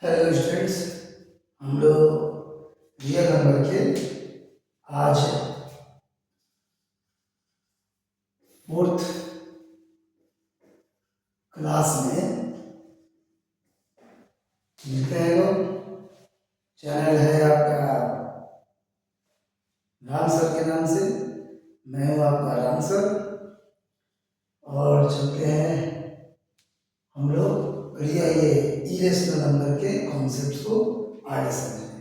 Hello students, हम लोग real number के आज फोर्थ क्लास में मिलते हैं लोग। चैनल है आपका राम सर के नाम से। मैं हूँ आपका राम सर और चलते हैं हम लोग ये इरेशनल नंबर के कॉन्सेप्ट्स को आगे समझने।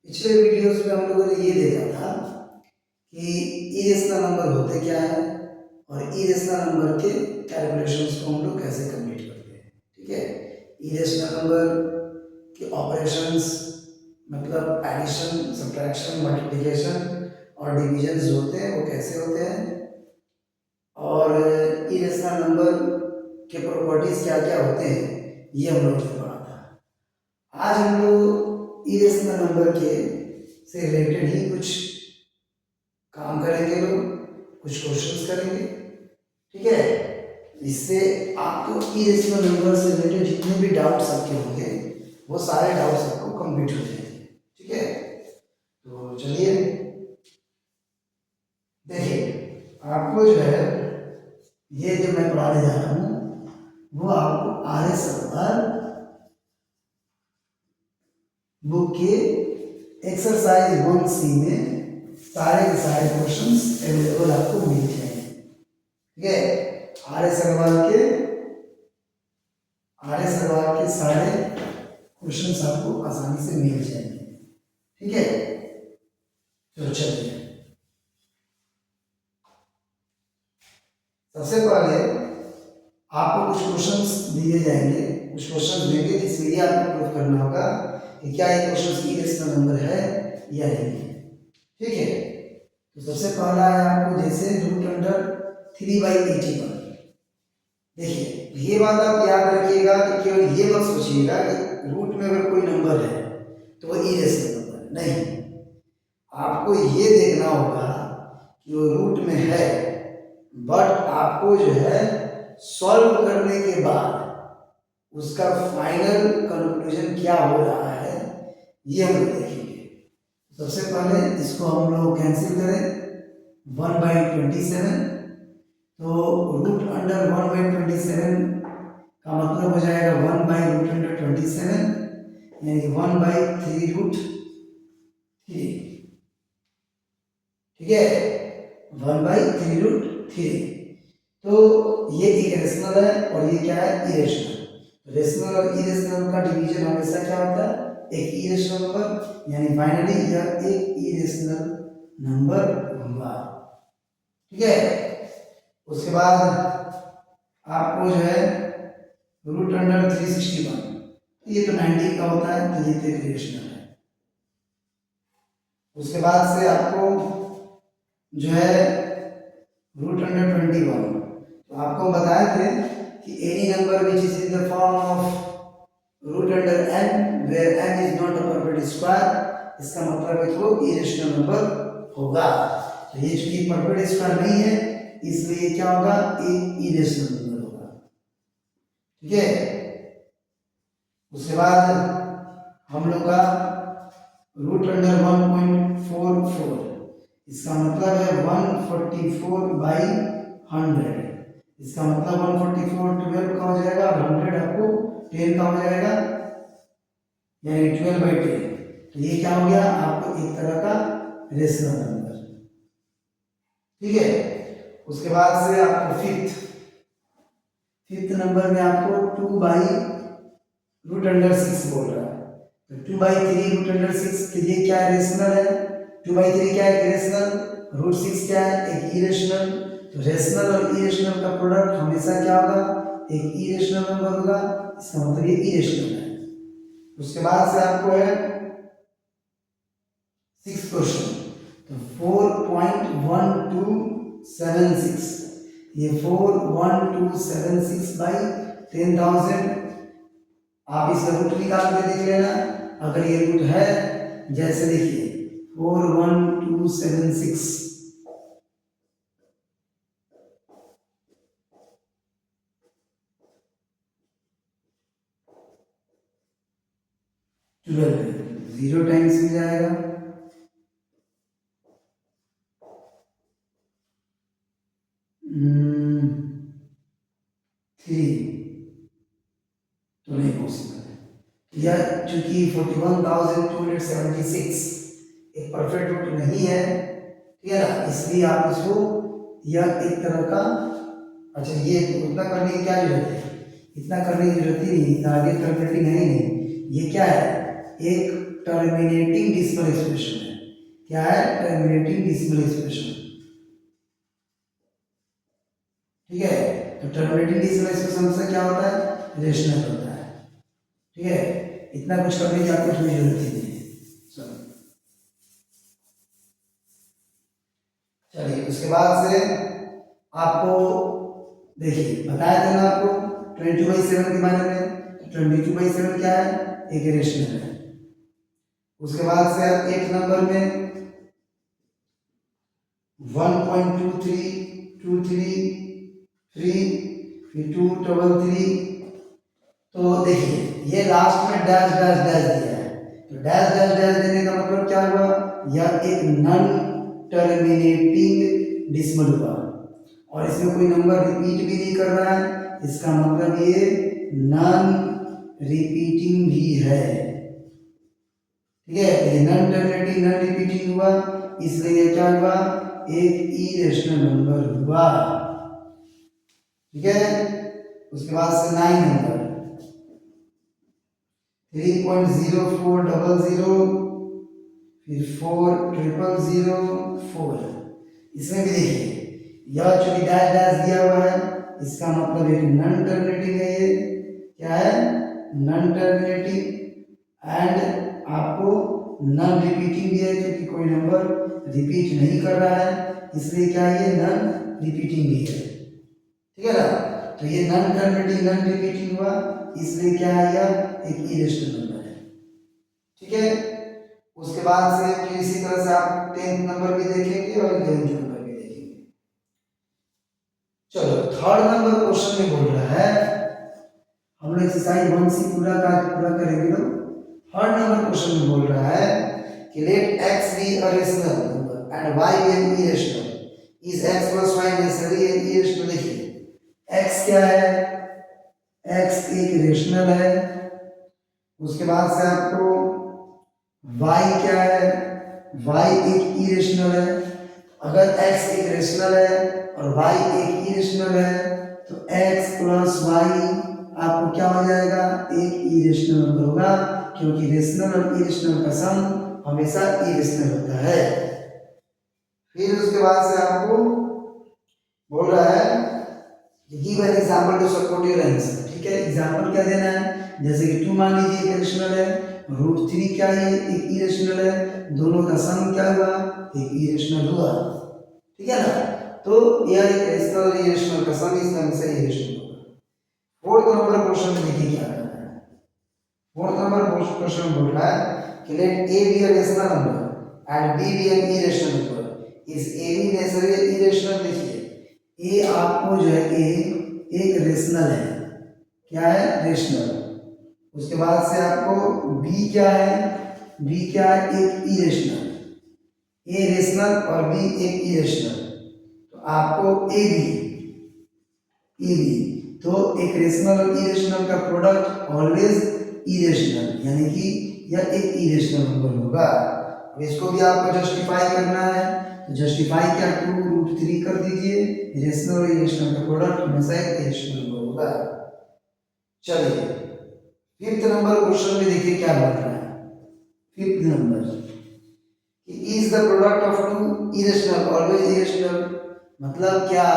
पिछले वीडियोस में हम लोगों ने ये देखा था कि इरेशनल नंबर होते क्या है और इरेशनल नंबर के कैलकुलेशंस को हम लोग कैसे कंप्लीट करते हैं। ठीक है, इरेशनल नंबर के ऑपरेशंस मतलब एडिशन, सब्ट्रैक्शन, मल्टीप्लिकेशन और डिवीजन जो होते हैं वो कैसे होते हैं और इरेशनल नंबर के प्रॉपर्टीज क्या क्या होते हैं ये हम लोग ने पढ़ा था। आज हम लोग इरेशनल नंबर के से रिलेटेड ही कुछ काम करेंगे, लोग कुछ क्वेश्चंस करेंगे। ठीक है, इससे आपको इरेशनल नंबर से रिलेटेड जितने भी डाउट्स आपके होंगे वो सारे डाउट्स आपको कंप्लीट हो जाएंगे। ठीक है, तो चलिए देखिए, आपको जो है ये जो मैं पढ़ाने जा रहा हूँ वो आपको आर एस अग्रवाल बुक के एक्सरसाइज 1C में सारे के सारे क्वेश्चंस अवेलेबल आपको मिल जाएंगे। ठीक है, आर एस अग्रवाल के सारे क्वेश्चंस आपको आसानी से मिल जाएंगे। ठीक है, तो चलिए सबसे पहले आपको कुछ क्वेश्चंस दिए जाएंगे, कुछ क्वेश्चंस देंगे जिसमें ये आपको प्रूव करना होगा कि क्या ये क्वेश्चन इरेशनल नंबर है या नहीं है। ठीक है, तो सबसे पहला है आपको जैसे रूट अंडर 3/81। देखिए ये बात आप याद रखिएगा कि केवल ये मत सोचिएगा कि रूट में अगर कोई नंबर है तो वो इरेशनल नंबर है, नहीं। आपको ये देखना होगा कि वो रूट में है, बट आपको जो है सॉल्व करने के बाद उसका फाइनल कंक्लूजन क्या हो रहा है ये हम देखेंगे। सबसे पहले इसको हम लोग कैंसिल करें 1/27, तो रूट अंडर 1/27 का मतलब हो जाएगा 1/√27 यानी 1/3√3। ठीक है, 1/3√3। तो ये इरेशनल है और ये क्या है, इरेशनल। रेशनल और इरेशनल का डिवीजन हमेशा क्या होता है, एक इरेशनल नंबर, यानी फाइनली यह एक इरेशनल नंबर होगा। ठीक है, उसके बाद आपको जो है रूट अंडर 361, ये तो 90 का होता है, तो ये तो इरेशनल है। उसके बाद से आपको जो है रूट अंडर 21, तो आपको बताए थे कि any number which is in the form of root under n where n is not a perfect square, इसका मतलब है कि वो इरेशनल नंबर होगा। तो ये चूंकि परफेक्ट स्क्वायर नहीं है इसलिए क्या होगा, एक इरेशनल नंबर होगा। ठीक है, उसके बाद हम लोग का रूट अंडर 1.44, इसका मतलब है 144/100। इसका मतलब 144 12 का हो जाएगा और 100 आपको 10 का हो जाएगा, यानी 12/10। तो ये क्या हो गया, आपको एक तरह का रेशनल नंबर। ठीक है, उसके बाद से आपको फिफ्थ नंबर में आपको 2/√6 बोल रहा है, तो 2/3√6, तो ये क्या है, रेशनल है। 2/3 क्या है, इरेशनल। √6 क्या है, एक इरेशनल। तो रेशनल और इरेशनल का प्रोडक्ट हमेशा क्या होगा, एक इरेशनल नंबर होगा, इसका मतलब ये इरेशनल है। उसके बाद से आपको है 6 क्वेश्चन, तो 4.1276, ये 41276/10,000। आप इसका रूट निकाल के देख लेना, अगर ये रूट है, जैसे देखिए 41276, 12 0 टाइम्स में जाएगा, थ्री तो नहीं पॉसिबल है। यह चूंकि 41,276 एक परफेक्ट रूट नहीं है, ठीक है ना, इसलिए आप इसको यह एक तरह का, अच्छा ये उतना करने की क्या जरूरत है, इतना करने की जरूरत ही नहीं, आगे टर्मिनेटिंग है ही नहीं, ये क्या है, एक टर्मिनेटिंग डेसिमल एक्सप्रेशन है। क्या है, टर्मिनेटिंग डेसिमल एक्सप्रेशन, ठीक है। तो टर्मिनेटिंग डेसिमल एक्सप्रेशन से क्या होता है, रेशनल होता है, ठीक है। इतना कुछ करने की आपको कोई जरूरत ही नहीं है। चलिए उसके बाद से आपको देखिए बताया था ना आपको 22/7 के बारे में, 22/7 क्या है, एक रेशनल है। उसके बाद से आप 8 नंबर में 1.2323 फिर 233, तो देखिए ये लास्ट में डैश डैश डैश दिया है, तो डैश डैश डैश देने का मतलब क्या हुआ, यह एक नॉन टर्मिनेटिंग डेसिमल हुआ और इसमें कोई नंबर रिपीट भी नहीं कर रहा है, इसका मतलब ये नॉन रिपीटिंग भी है, ठीक है। ये नॉन टर्मिनेटिंग नॉन रिपीटिंग हुआ, इसलिए क्या हुआ, एक इरेशनल नंबर हुआ, ठीक है। उसके बाद से 9 नंबर 3.0400 फिर 40004, इसमें भी देखिए यह चूंकि डैश डैश दिया हुआ है, इसका मतलब एक नॉन टर्मिनेटिंग है, ये क्या है, नॉन टर्मिनेटिंग एंड आपको नॉन रिपीटिंग भी है, क्योंकि कोई नंबर रिपीट नहीं कर रहा है, इसलिए क्या है, ये नॉन रिपीटिंग भी है, ठीक है ना। तो ये नॉन टर्मिनेटिंग नॉन रिपीटिंग हुआ, इसलिए क्या है, यह एक इरेशनल नंबर है, ठीक है। उसके बाद से फिर इसी तरह से आप 10th नंबर भी देखेंगे और 11th नंबर भी देखेंगे। चलो थर्ड नंबर क्वेश्चन में बोल रहा है, हम लोग एक्सरसाइज 1 से पूरा करेंगे लोग। थर्ड नंबर क्वेश्चन में बोल रहा है कि late x be a rational number and y be an irrational, is x plus y necessarily an irrational। देखिए x क्या है, x एक रेशनल है, उसके बाद से आपको y क्या है, y एक इरेशनल है। अगर x एक रेशनल है और y एक इरेशनल है तो x प्लस y आपको क्या हो जाएगा, एक इरेशनल नंबर होगा, क्योंकि रेशनल और इरेशनल का सम हमेशा इरेशनल होता है। फिर उसके बाद से आपको बोल रहा है give an example to support your answer, ठीक है। एग्जांपल क्या देना है, जैसे कि 2 मान लीजिए एक रेशनल है, √3 क्या है, एक इरेशनल है, दोनों का सम क्या हुआ, एक इरेशनल हुआ, ठीक है ना। तो यह एक रेशनल और इरेशनल का सम इस तरह से इरेशनल होगा। फोर्थ नंबर क्वेश्चन में देखिए क्या करना है। फोर्थ नंबर क्वेश्चन बोल रहा है कि late a be a rational number and b be an irrational number, is a b necessarily an irrational। देखिए a आपको जो है a एक रेशनल है, क्या है, रेशनल। उसके बाद से आपको b क्या है, b क्या है, एक इरेशनल। a रेशनल और b एक इरेशनल, तो आपको a b तो एक रेशनल और इरेशनल का प्रोडक्ट ऑलवेज इरेशनल, यानी कि यह एक इरेशनल नंबर होगा। अब इसको भी आपको जस्टिफाई करना है, तो जस्टिफाई क्या, 2√3 कर दीजिए, रेशनल और इरेशनल का प्रोडक्ट हमेशा एक इरेशनल नंबर होगा। चलिए फिफ्थ नंबर क्वेश्चन में देखिए क्या बोल रहा है। Fifth number is the product of 2 irrational always irrational, मतलब क्या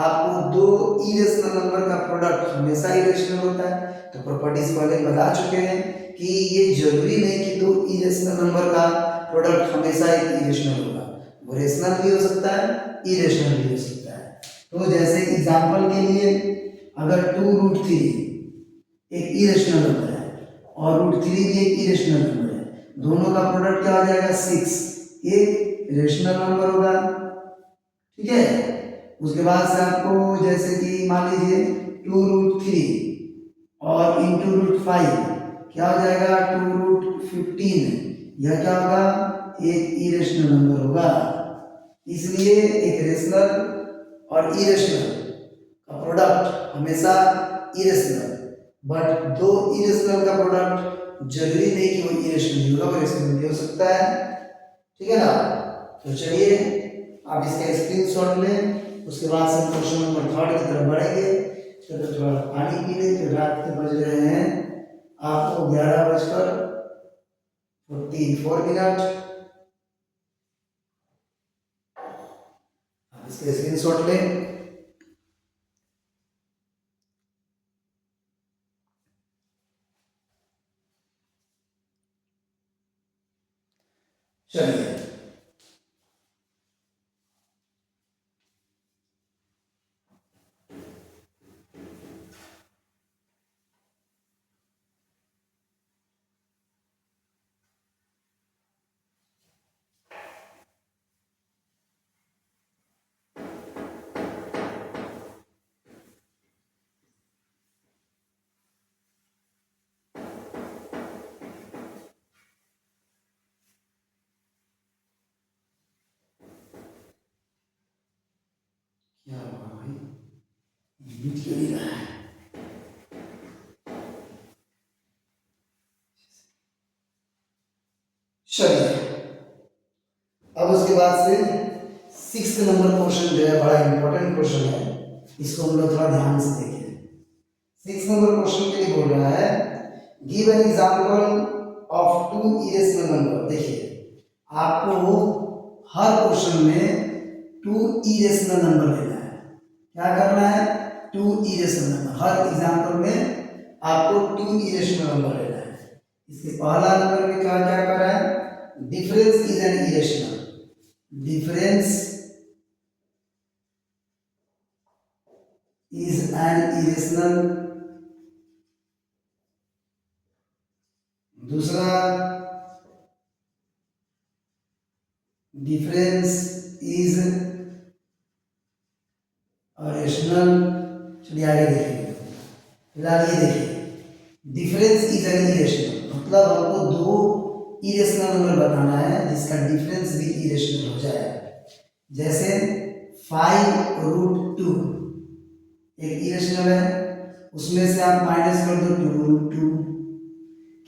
आपको 2 इरेशनल नंबर का प्रोडक्ट हमेशा इरेशनल होता है। तो प्रॉपर्टीज पहले बता चुके हैं कि ये जरूरी नहीं कि 2 इरेशनल नंबर का प्रोडक्ट हमेशा एक इरेशनल होगा, वो रेशनल भी हो सकता है, इरेशनल भी हो सकता है। तो जैसे एग्जांपल के लिए अगर 2√3 एक इरेशनल नंबर है और √3 भी एक इरेशनल नंबर है, दोनों का प्रोडक्ट क्या हो जाएगा, 6, एक रेशनल नंबर होगा, ठीक है। उसके बाद से आपको जैसे कि मान लीजिए 2√3 और × √5 क्या हो जाएगा 2√15, यह क्या होगा एक इरेशनल नंबर होगा। इसलिए एक रेशनल और इरेशनल का प्रोडक्ट हमेशा इरेशनल, बट दो इरेशनल का प्रोडक्ट जरूरी नहीं कि वो इरेशनल ही होगा, वो रेशनल भी हो सकता है। ठीक है ना। तो चलिए आप इसका स्क्रीनशॉट लें, उसके बाद से क्वेश्चन नंबर 3 की तरफ बढ़ेंगे। तो थोड़ा पानी पी लें। तो रात के बज रहे हैं आपको 11:44। आप इसका स्क्रीनशॉट लें। चलिए क्या हुआ भाई, बीच क्यों नहीं रहा है? चलिए अब उसके बाद से 6th नंबर क्वेश्चन जो है बड़ा इंपॉर्टेंट क्वेश्चन है, इसको हम लोग थोड़ा ध्यान से देखें। 6th नंबर क्वेश्चन के लिए बोल रहा है give an example of two irrational number. देखिए आपको हर क्वेश्चन में टू इरेशनल नंबर लेना है। क्या करना है, टू इरेशनल नंबर। हर एग्जांपल में आपको टू इरेशनल नंबर लेना है। इसके पहला नंबर में क्या क्या कर रहा है, difference is an irrational. Difference is an irrational. दूसरा डिफरेंस इज रेशनल। चलिए आगे देखिए। फिलहाल ये देखिए डिफरेंस इज एन इरेशनल, मतलब हमको दो इरेशनल नंबर बताना है जिसका डिफरेंस भी इरेशनल हो जाए। जैसे 5√2 एक इरेशनल है, उसमें से आप माइनस कर दो 2√2,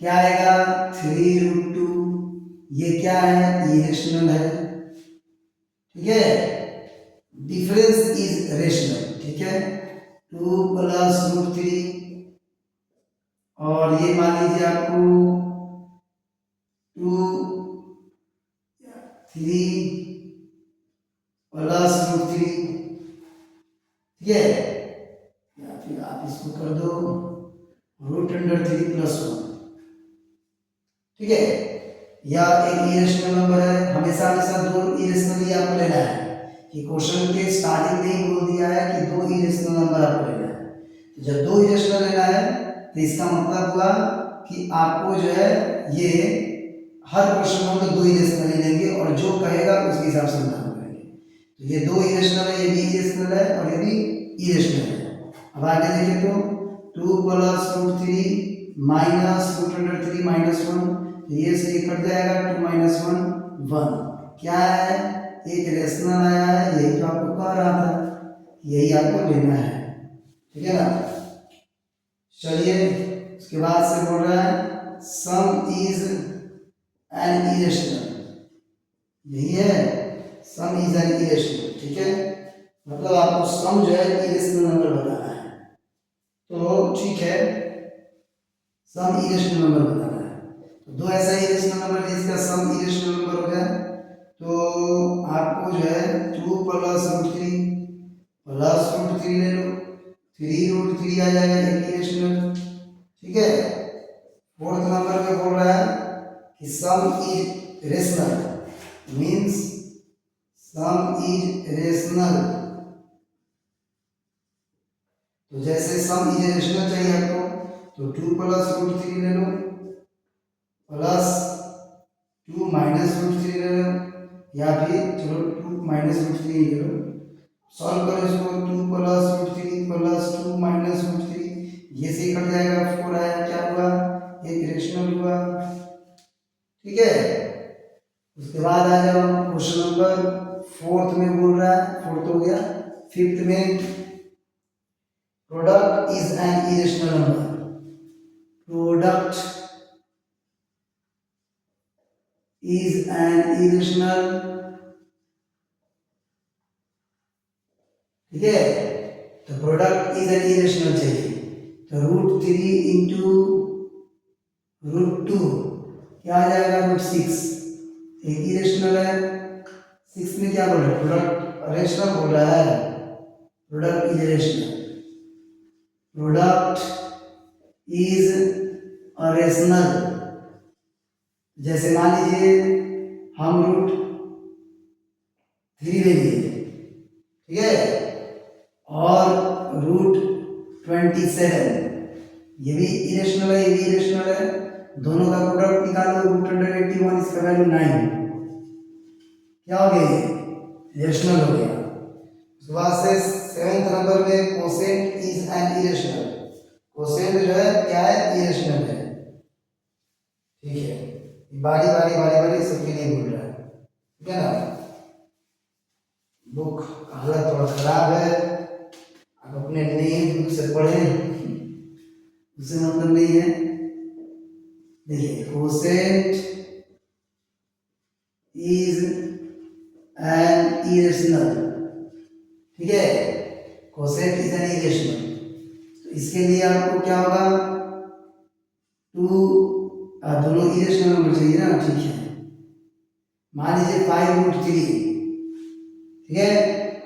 क्या आएगा 3√2। ये क्या है, इरेशनल है। ठीक है, डिफरेंस इज रेशनल। ठीक है, 2 + √3, और ये मान लीजिए आपको 2 3 + √3। ठीक है, या फिर आप इसको कर दो √3 + 1। ठीक है, या एक इरेशनल नंबर है। हमेशा हमेशा दो इरेशनल ही आपको लेना है, कि क्वेश्चन के स्टार्टिंग में ही बोल दिया है कि दो इरेशनल नंबर आपको लेना है। तो जब दो इरेशनल लेना है तो इसका मतलब हुआ कि आपको जो है ये हर क्वेश्चन में हम लोग दो इरेशनल ही लेंगे, और जो कहेगा उसके हिसाब से हम काम करेंगे। तो ये दो इरेशनल है, ये भी इरेशनल है और ये भी इरेशनल है। अब आगे देखें तो 2 + √3 माइनस √3 -1, ये से कट जाएगा, 2 - 1 1। क्या है, एक रेशनल आया है, यही तो आपको कह रहा था, यही आपको लेना है। ठीक है ना। चलिए उसके बाद से बोल रहा है सम इज एन इरेशनल। यही है, सम इज एन इरेशनल। ठीक है, मतलब आपको सम जो है इरेशनल नंबर बताना है। तो ठीक है, सम इरेशनल नंबर बताना है। तो दो ऐसा इरेशनल नंबर जिसका सम इरेशनल नंबर हो जाए, तो आपको जो है 2 + √3 ले लो, 3√3 आ जाएगा एक इरेशनल। ठीक है, 4th नंबर में बोल रहा है कि सम is rational, means some is rational. तो जैसे सम इज रेशनल चाहिए आपको, तो 2 + √3 ले लो, प्लस 2 - √3 ले लो, या फिर चलो 2 - √3 ले लो। सॉल्व करो इसको, 2 + √3 + 2 - √3, ये से कट जाएगा, 4 आया। क्या हुआ, एक फिफ्थ में product is an irrational number, product is an irrational, ठीक है। तो प्रोडक्ट इज एन इरेशनल चाहिए, तो √3 इंटू √2 क्या आ जाएगा, √6, एक इरेशनल है। 6 में क्या बोल रहा है, प्रोडक्ट रेशनल बोल रहा है, product is rational, product is a rational. जैसे मान लीजिए हम √3 ले लिए, ठीक है, और √27, ये भी इरेशनल है, ये भी इरेशनल है, दोनों का प्रोडक्ट निकालो, √181, इसका वैल्यू 9, क्या हो गया, ये रेशनल हो गया। उसके बाद से 7th नंबर में quotient is an irrational, quotient जो है क्या है, इरेशनल है, ठीक है। बारी बारी बारी बारी सबके लिए बोल रहा है, ठीक है ना। बुक का हालत थोड़ा खराब है, आप अपने नई बुक से पढ़ें, उससे मतलब नहीं है। देखिए कोसेंट इज एन इरेशनल, ठीक है, कोसेंट इज एन इरेशनल। तो इसके लिए आपको क्या होगा, दोनों इरेशनल नंबर चाहिए ना, ठीक है। मान लीजिए 5√3, ठीक है,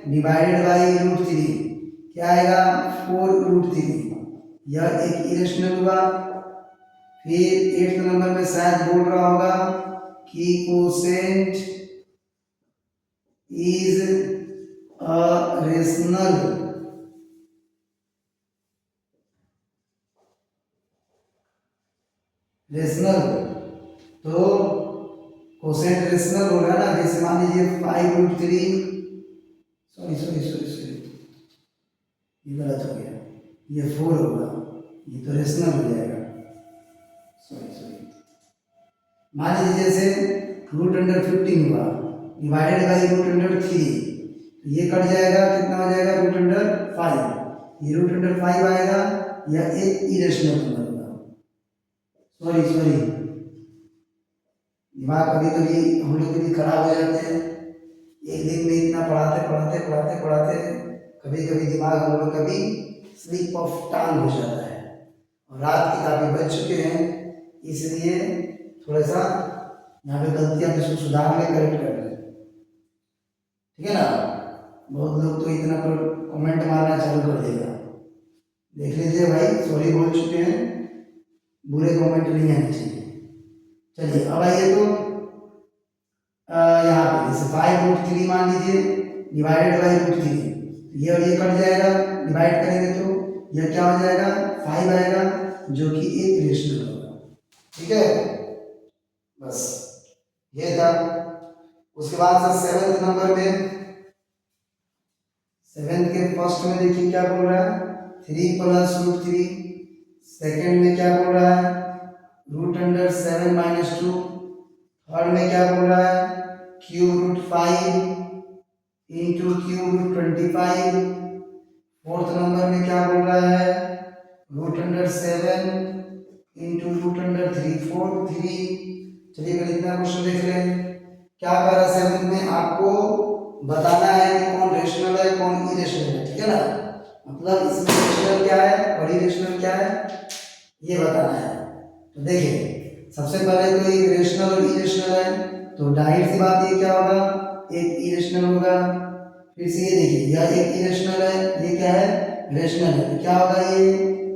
डिवाइडेड बाई √3 क्या आएगा, 4√3, यह एक इरेशनल हुआ। फिर 8th नंबर में शायद बोल रहा होगा कि quotient is a rational, rational, तो कोसेंट रेशनल हो रहा है ना। जैसे मान लीजिए 5√3, सॉरी सॉरी सॉरी सॉरी, ये गलत हो गया, ये 4 होगा, ये तो रेशनल हो जाएगा, सॉरी सॉरी। मान लीजिए जैसे √15 हुआ डिवाइडेड बाई √3, ये कट जाएगा, कितना हो जाएगा, √5, ये √5 आएगा, यह एक इरेशनल नंबर होगा, सॉरी सॉरी, दिमाग कभी कभी हम लोग के भी खराब हो जाते हैं, एक दिन में इतना पढ़ाते पढ़ाते पढ़ाते पढ़ाते कभी कभी दिमाग हम लोग कभी स्लिप ऑफ टंग हो जाता है, और रात की काफ़ी बज चुके हैं, इसलिए थोड़ा सा यहाँ पे गलतियाँ इसको सुधार में करेक्ट कर रहे हैं, ठीक है ना। बहुत लोग तो इतना पर कमेंट मारना चालू कर देगा, देख लीजिए भाई, सॉरी बोल चुके हैं, बुरे कमेंट नहीं आने चाहिए। चलिए अब आइए तो यहाँ पे जैसे 5√3 मान लीजिए डिवाइडेड बाई √3, ये और ये कट जाएगा, डिवाइड करेंगे तो यह क्या हो जाएगा, 5 आएगा, जो कि एक रेशनल होगा, ठीक है। बस ये था। उसके बाद से 7th नंबर में, 7th के फर्स्ट में देखिए क्या बोल रहा है, 3 + √3, सेकेंड में क्या बोल रहा है, √7 - 2, थर्ड में क्या बोल रहा है, ³ √5 × ³ √25, फोर्थ नंबर में क्या बोल रहा है, √7 × √343। चलिए पहले इतना क्वेश्चन देख लें, क्या कर रहा है 7th में, आपको बताना है कि कौन रेशनल है कौन इरेशनल है, ठीक है ना। मतलब इसमें रेशनल क्या है और इरेशनल क्या है ये बताना है। तो देखिए सबसे पहले तो ये रेशनल और इरेशनल है, तो जाहिर सी बात ये क्या होगा, एक इरेशनल होगा। फिर से ये देखिए यह एक इरेशनल है, ये क्या है, रेशनल है, तो क्या होगा, ये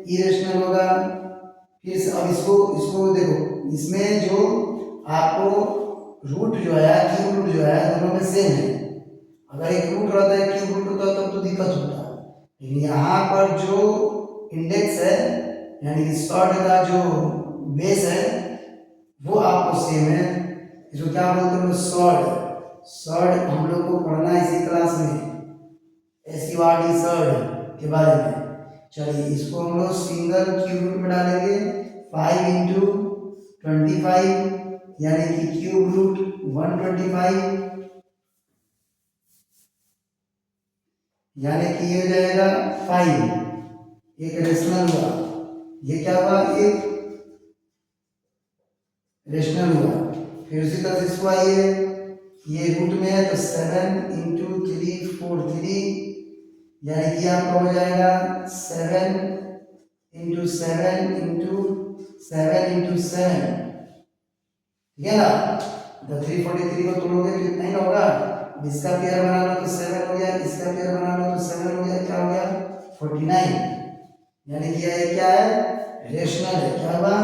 इरेशनल होगा। फिर से अब इसको इसको देखो, इसमें जो आपको रूट जो है, क्यूब रूट जो है, दोनों में सेम है। अगर एक रूट रहता है क्यूब रूट होता है तब तो दिक्कत होता है, लेकिन यहाँ पर जो इंडेक्स है यानी कि सॉर्ट का जो बेस है वो आपको सेम है। इसको क्या बोलते हैं, सॉर्ट। सॉर्ट हम लोग को पढ़ना है इसी क्लास में, SURD सॉर्ट के बारे में। चलिए इसको हम लोग सिंगल क्यूब रूट में डालेंगे, 5 × 25 यानी कि क्यूब रूट 125, यानी कि ये हो जाएगा 5, एक रेशनल हुआ। ये क्या हुआ, एक रेशनल हुआ। फिर उसी तरह से इसको आइए, ये रूट में है तो 7 इंटू 3 4 3, यानी कि आपका हो जाएगा 7 इंटू 7 इंटू 7 इंटू 7, ठीक है ना। तो 343 को तोड़ोगे तो इतना ही होगा। इसका पेयर बना लो तो 7 हो गया, इसका पेयर बना लो तो 7 हो गया, क्या हो गया 49। यानी कि ये क्या है, रेशनल है। क्या हुआ,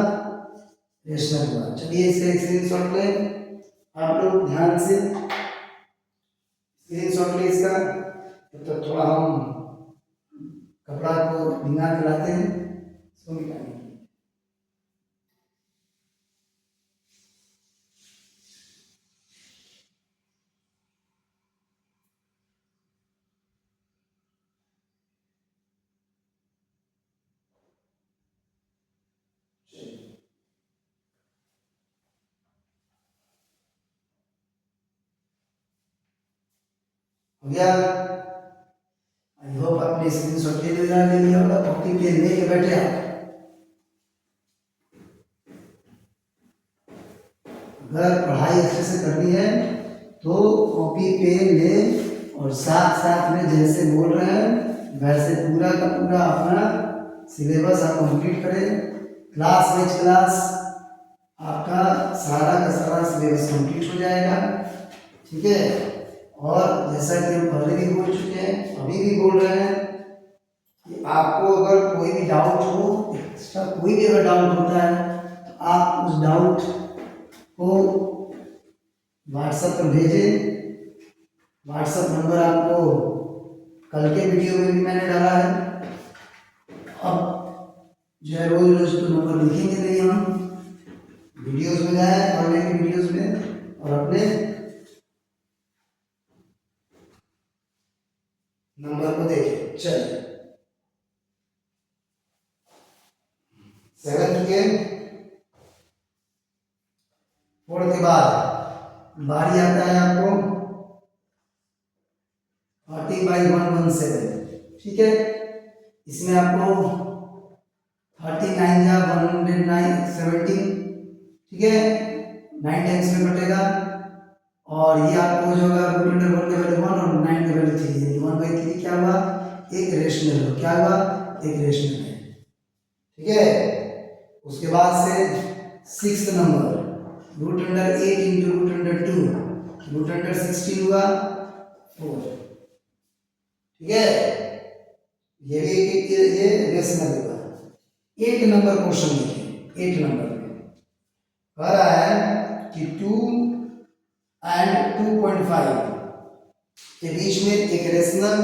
रेशनल हुआ। चलिए इसका एक स्क्रीनशॉट ले आप लोग ध्यान से, स्क्रीनशॉट ले इसका। तो थोड़ा हम कपड़ा को भिंगा के लाते हैं, इसको मिटाने के लिए। हो गया, आई होप आपने स्क्रीनशॉट ले लिया होगा, कॉपी पेन लेके बैठे आप। अगर पढ़ाई अच्छे से करनी है तो कॉपी पेन ले, और साथ साथ में जैसे बोल रहे हैं वैसे पूरा का पूरा अपना सिलेबस आप कंप्लीट करें। क्लास वाइज क्लास आपका सारा का सारा सिलेबस कंप्लीट हो जाएगा, ठीक है। और जैसा कि हम पहले भी बोल चुके हैं, अभी भी बोल रहे हैं कि आपको अगर कोई भी डाउट हो, एक्स्ट्रा कोई भी अगर डाउट होता है तो आप उस डाउट को व्हाट्सएप पर भेजें। व्हाट्सएप नंबर आपको कल के वीडियो में भी मैंने डाला है। अब जो है रोज रोज तो नंबर लिखेंगे नहीं हम, वीडियोस में जाए पढ़ने की वीडियोस में और अपने नंबर को देखें। चलिए 7 के 4 के बाद बारी आता है आपको 40/117, ठीक है। इसमें आपको 39 या 109 ठीक है, 9 टाइम्स में कटेगा। और ये आपको जो होगा रूट अंडर 1 का वैल्यू 1 और 9 का वैल्यू 3 है। 1/3 क्या हुआ, एक रेशनल हो। क्या हुआ, एक रेशनल है, ठीक है। उसके बाद से 6th number root under 8 into root under 2, root under 16 हुआ 4, ठीक है। ये भी ये रेशनल हुआ। 8 नंबर क्वेश्चन देखिए, 8 नंबर में कह रहा है कि 2 एंड 2.5 के बीच में एक रेशनल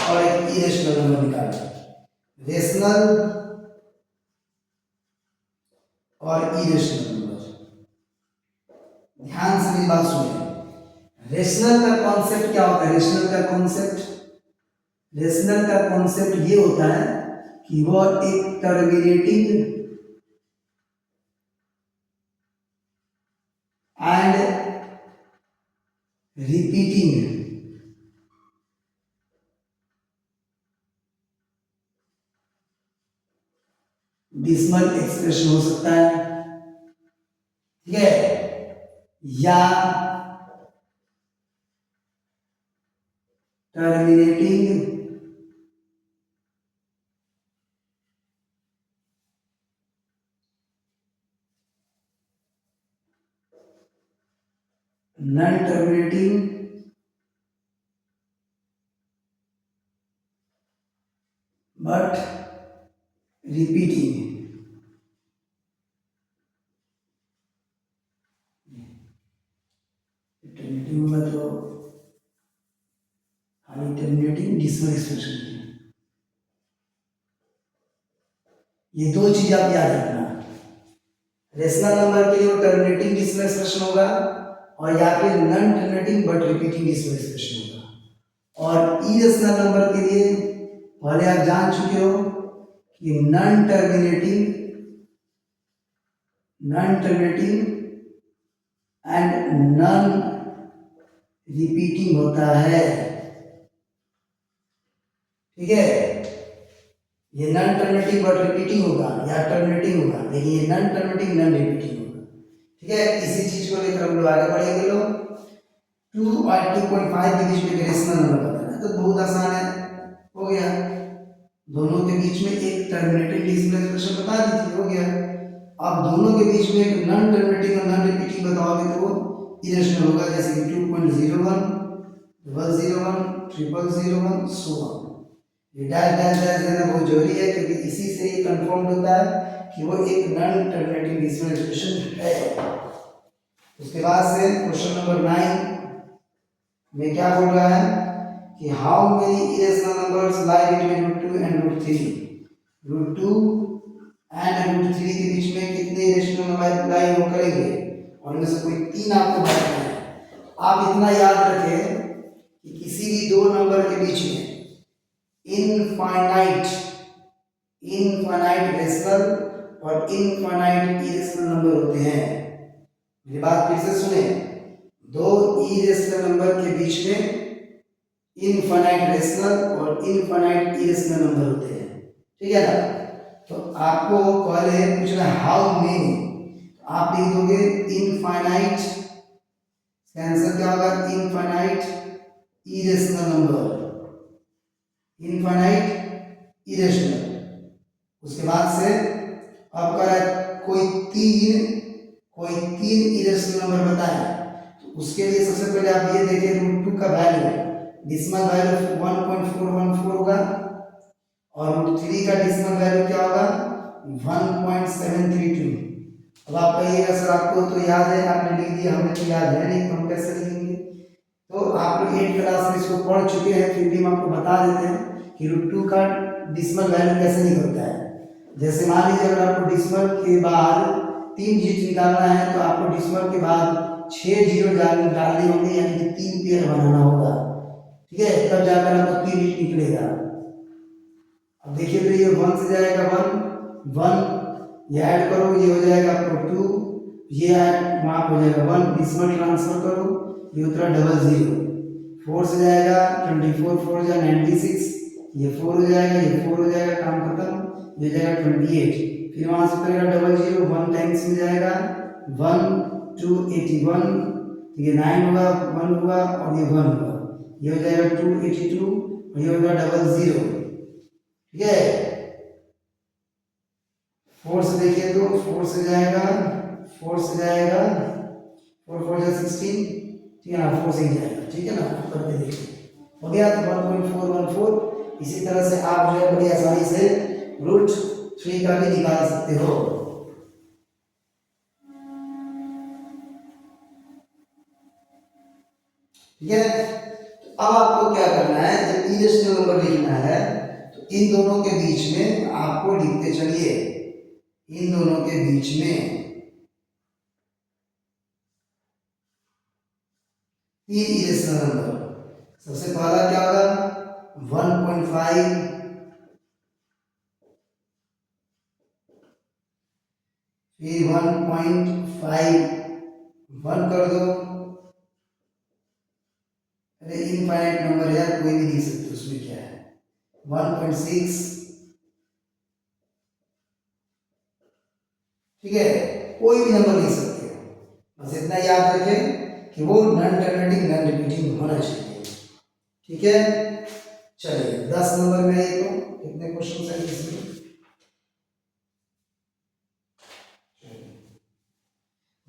और एक इरेशनल नंबर निकालें। रेशनल और इरेशनल नंबर, ध्यान से मेरी बात सुनिए। रेशनल का कॉन्सेप्ट क्या होता है, रेशनल का कॉन्सेप्ट, रेशनल का कॉन्सेप्ट ये होता है कि वह एक terminating and repeating decimal expression हो सकता है, ठीक है, या terminating non terminating but repeating. Terminating में तो खाली टर्मिनेटिंग डिसिमल एक्सप्रेशन, ये दो चीज आप याद रखना। रेशनल नंबर के लिए टर्मिनेटिंग डिसिमल एक्सप्रेशन होगा और या फिर non terminating but repeating decimal expression होगा। और इरेशनल नंबर के लिए पहले आप जान चुके हो कि non terminating and non repeating होता है। ठीक है, ये नॉन टर्मिनेटिंग बट रिपीटिंग होगा या टर्मिनेटिंग होगा, लेकिन ये नॉन टर्मिनेटिंग नॉन रिपीटिंग होगा। ठीक है, इसी चीज को लेकर हम लोग आगे बढ़ेंगे। लोग 2 और 2.5 के बीच में रेशनल नंबर बताना है, तो बहुत आसान है, हो गया। दोनों के बीच में एक टर्मिनेटिंग डेसिमल एक्सप्रेशन बता दीजिए, हो गया। अब दोनों के बीच में एक नॉन टर्मिनेटिंग और नॉन रिपीटिंग बताओगे तो वो इरेशनल होगा, जैसे कि 2.01, 101, 0001, सो ऑन। ये डैश डैश डैश देना बहुत जरूरी है, क्योंकि इसी से ये कंफर्म होता है कि वो एक नॉन टर्मिनेटिंग डेसिमल एक्सप्रेशन है। उसके बाद से क्वेश्चन नंबर 9 में क्या बोल रहा है कि how many irrational numbers lie between √2 and √3। √2 and √3 के बीच में कितने इरेशनल नंबर लाई हो करेंगे, और इनमें से कोई 3 आपको बताना है। आप इतना याद रखें कि किसी भी दो नंबर के बीच में इनफाइनाइट रेशनल और इनफाइनाइट इरेशनल नंबर होते हैं। मेरी बात फिर से सुने, दो इरेशनल नंबर के बीच में इनफाइनाइट रेशनल और इनफाइनाइट इरेशनल नंबर होते हैं। ठीक है ना, तो आपको पहले पूछना है हाउ मेनी, आप लिख दोगे इनफाइनाइट, आंसर क्या होगा, infinite irrational number, infinite irrational. उसके बाद से अब कह रहा है कोई तीन इरेशनल नंबर बताएं, तो उसके लिए सबसे पहले आप ये देखिए √2 का वैल्यू, डेसिमल वैल्यू 1.414 होगा, और √3 का डेसिमल वैल्यू क्या होगा, 1.732। अब आप कहिएगा सर आपको तो याद है, आपने लिख दिया, हमें तो याद है नहीं, तो हम कैसे लिखेंगे। तो आप लोग 8 क्लास में इसको पढ़ चुके हैं, फिर भी हम आपको बता देते हैं कि √2 का डेसिमल वैल्यू कैसे निकलता है। जैसे मान लीजिए अगर आपको डेसिमल के बाद 3 डिजिट निकालना है, तो आपको डेसिमल के बाद 6 जीरो डालने होंगे, यानी कि 3 पेयर बनाना होगा। ठीक है, तब जाकर आपको 3 डिजिट निकलेगा। अब देखिए तो ये 1 से जाएगा 1, ये ऐड करो, ये हो जाएगा आपको 2, ये ऐड माफ हो जाएगा 1, डेसिमल ट्रांसफर करो, ये उतरा 00। 4 से जाएगा 24, 4 जा 96, ये 4 हो जाएगा, ये 4 हो जाएगा, काम खत्म, ये जाएगा 28। फिर वहां से उतरेगा 00, 1 टाइम्स में जाएगा 1, 2 81, ये 9 होगा, 1 होगा, और ये 1 होगा, ये हो जाएगा 282, और ये होगा 00। ठीक है, 4 से देखिए तो 4 से जाएगा 4 4 जा 16, ठीक है ना, 4 से ही जाएगा। ठीक है ना, करके देखिए, हो गया तो 1.414। इसी तरह से आप जो है बड़ी आसानी से √3 का भी निकाल सकते हो। ठीक है, तो अब आपको क्या करना है, जब इरेशनल नंबर लिखना है तो इन दोनों के बीच में आपको लिखते चलिए, इन दोनों के बीच में 3 इरेशनल नंबर। सबसे पहला क्या होगा, 1.5, फिर 1.5 1 कर दो, अरे इनफाइनाइट नंबर है, कोई भी लिख सकते, उसमें क्या है, 1.6। ठीक है, कोई भी नंबर लिख सकते हो, बस इतना याद रखें कि वो नॉन टर्मिनेटिंग नॉन रिपीटिंग होना चाहिए। ठीक है, चलिए 10 नंबर में ये तो कितने क्वेश्चन है इसमें,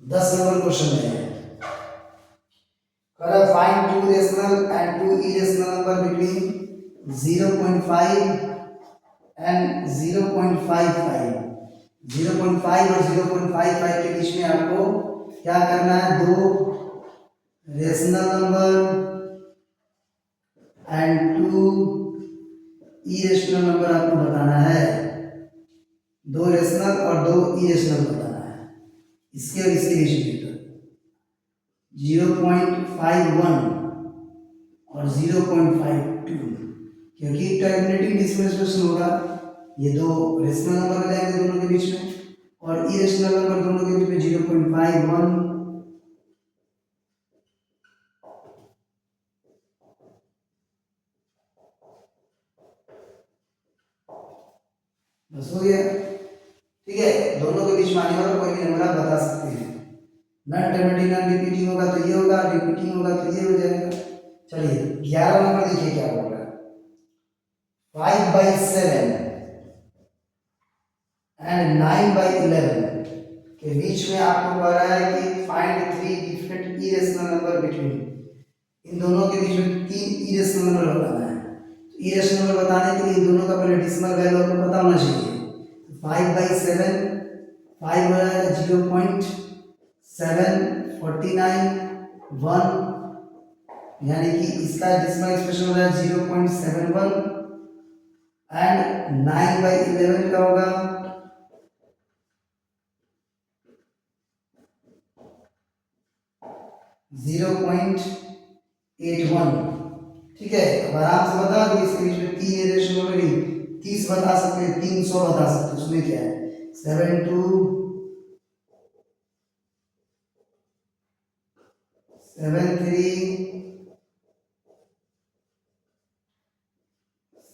10 नंबर क्वेश्चन है। Find 2 rational and 2 irrational number between 0.5 and 0.55। 0.5 और 0.55 के बीच में आपको क्या करना है, दो rational number and 2 irrational number आपको बताना है। दो रेशनल और दो इरेशनल बताना है, इसके और इसके बीच में 0.51 और 0.52, क्योंकि टर्मिनेटिंग डेसिमल एक्सप्रेशन होगा, ये दो रेशनल नंबर हो जाएंगे दोनों के बीच में, और इरेशनल नंबर दोनों के बीच में 0.51 और बस हो गया। ठीक है, दोनों के बीच में आने वाला कोई भी नंबर आप बता सकते हैं। नॉन टर्मिनेटिंग नॉन रिपीटिंग होगा तो ये होगा, रिपीटिंग होगा तो ये हो जाएगा। चलिए 11 नंबर देखिए क्या बोल रहा है। 5/7 एंड 9/11 के बीच में आपको कह रहा है कि find 3 different irrational number between. इन दोनों के बीच में 3 इरेशनल नंबर बताना है। तो इरेशनल नंबर बताने के लिए इन दोनों का पहले डेसिमल वैल्यू आपको पता होना चाहिए। 5/7 5 हो जाएगा 0.749 1, यानी कि इसका डेसिमल एक्सप्रेशन हो जाएगा 0.71 एंड 9/11 का होगा 0.81। ठीक है, अब आराम से बता दो इसके बीच में 3 इरेशनल नंबर नहीं 30 बता सकते हैं, 300 बता सकते हैं। उसमें क्या है 7 2 7 3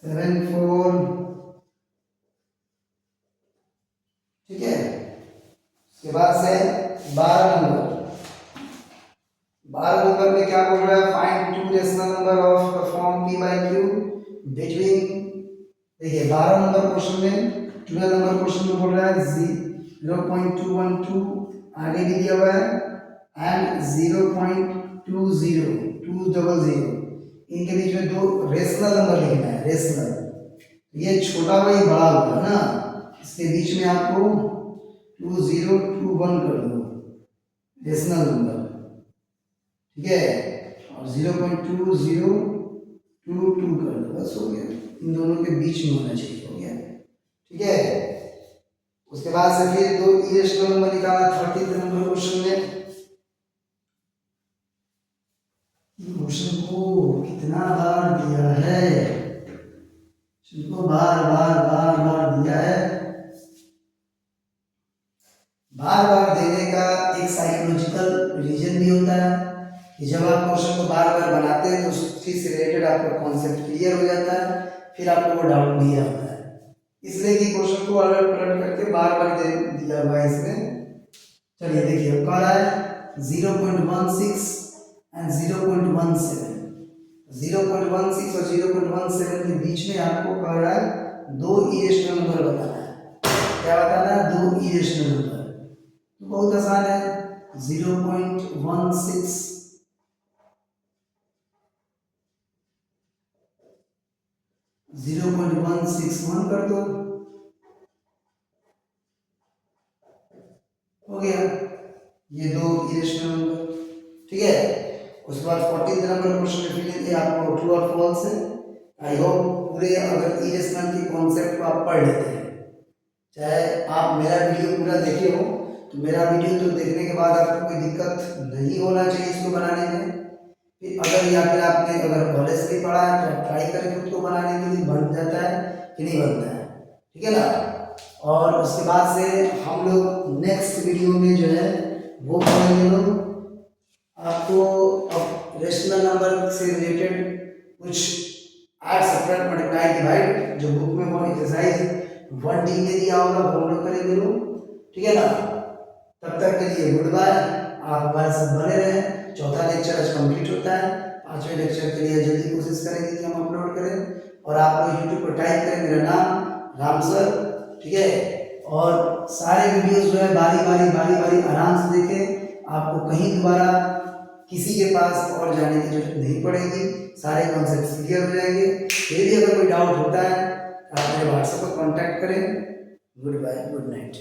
7 4। ठीक है, उसके बाद से 12 नंबर। 12 नंबर में क्या बोल रहा है, find 2 rational number of form p by q between. देखिए 12 नंबर क्वेश्चन में 12 नंबर क्वेश्चन में बोल रहा है 0.212 आगे भी दिया हुआ है एंड 0.20 इनके बीच में 2 रेशनल नंबर लिखना है। रेशनल, ये छोटा भाई बड़ा होगा ना, इसके बीच में आपको 2021 कर दो रेशनल नंबर। ठीक है, और 0.2022 कर दो, बस हो गया। इन दोनों के बीच में होना चाहिए, हो गया। ठीक है, उसके बाद से फिर 2 इरेशनल नंबर निकाला 30 नंबर क्वेश्चन में। क्वेश्चन को कितना बार दिया है, इसको बार बार बार बार दिया है। बार बार देने का एक साइकोलॉजिकल रीजन भी होता है कि जब आप क्वेश्चन को बार बार बनाते हैं तो उससे रिलेटेड आपका कॉन्सेप्ट क्लियर हो जाता है, फिर आपको वो डाउट नहीं आता है। इसलिए कि क्वेश्चन को अलग पलट करके बार बार दे दिया हुआ है इसमें। चलिए देखिए कह रहा है 0.16 एंड 0.17। 0.16 और 0.17 के बीच में आपको कह रहा है 2 इरेशनल नंबर बताना है। क्या बताना है, 2 इरेशनल नंबर। तो बहुत आसान है, 0.16 0.161 कर दो, हो गया ये 2 इरेशनल नंबर। ठीक है, उसके बाद 14 नंबर क्वेश्चन में फिर आपको ट्रू और फॉल्स है। आई होप पूरे अगर इरेशनल के कॉन्सेप्ट को आप पढ़ लेते हैं, चाहे आप मेरा वीडियो पूरा देखे हो तो मेरा वीडियो तो देखने के बाद आपको कोई दिक्कत नहीं होना चाहिए इसको बनाने में। फिर अगर या फिर आपने अगर कॉलेज से पढ़ा है तो आप ट्राई करें खुद को बनाने के लिए, बन जाता है कि नहीं बनता है। ठीक है ना, और उसके बाद से हम लोग नेक्स्ट वीडियो में जो है वो पढ़ेंगे लोग आपको अब रेशनल नंबर से रिलेटेड कुछ ऐड सब्ट्रैक्ट मल्टीप्लाई डिवाइड जो बुक में वो एक्सरसाइज 1D में दिया होगा वो लोग करेंगे लोग। ठीक है ना, तब तक के लिए गुड बाय, आप हमारे साथ बने रहें। चौथा लेक्चर आज कंप्लीट होता है, 5वें लेक्चर के लिए जल्दी कोशिश करेंगे कि हम अपलोड करें। और आप लोग यूट्यूब पर टाइप करें मेरा नाम राम सर। ठीक है, और सारे वीडियोस जो है बारी बारी आराम से देखें, आपको कहीं दोबारा किसी के पास और जाने की जरूरत नहीं पड़ेगी, सारे कॉन्सेप्ट क्लियर हो जाएंगे। फिर भी अगर कोई डाउट होता है आप मेरे व्हाट्सएप पर कॉन्टैक्ट करें। Good bye, good night.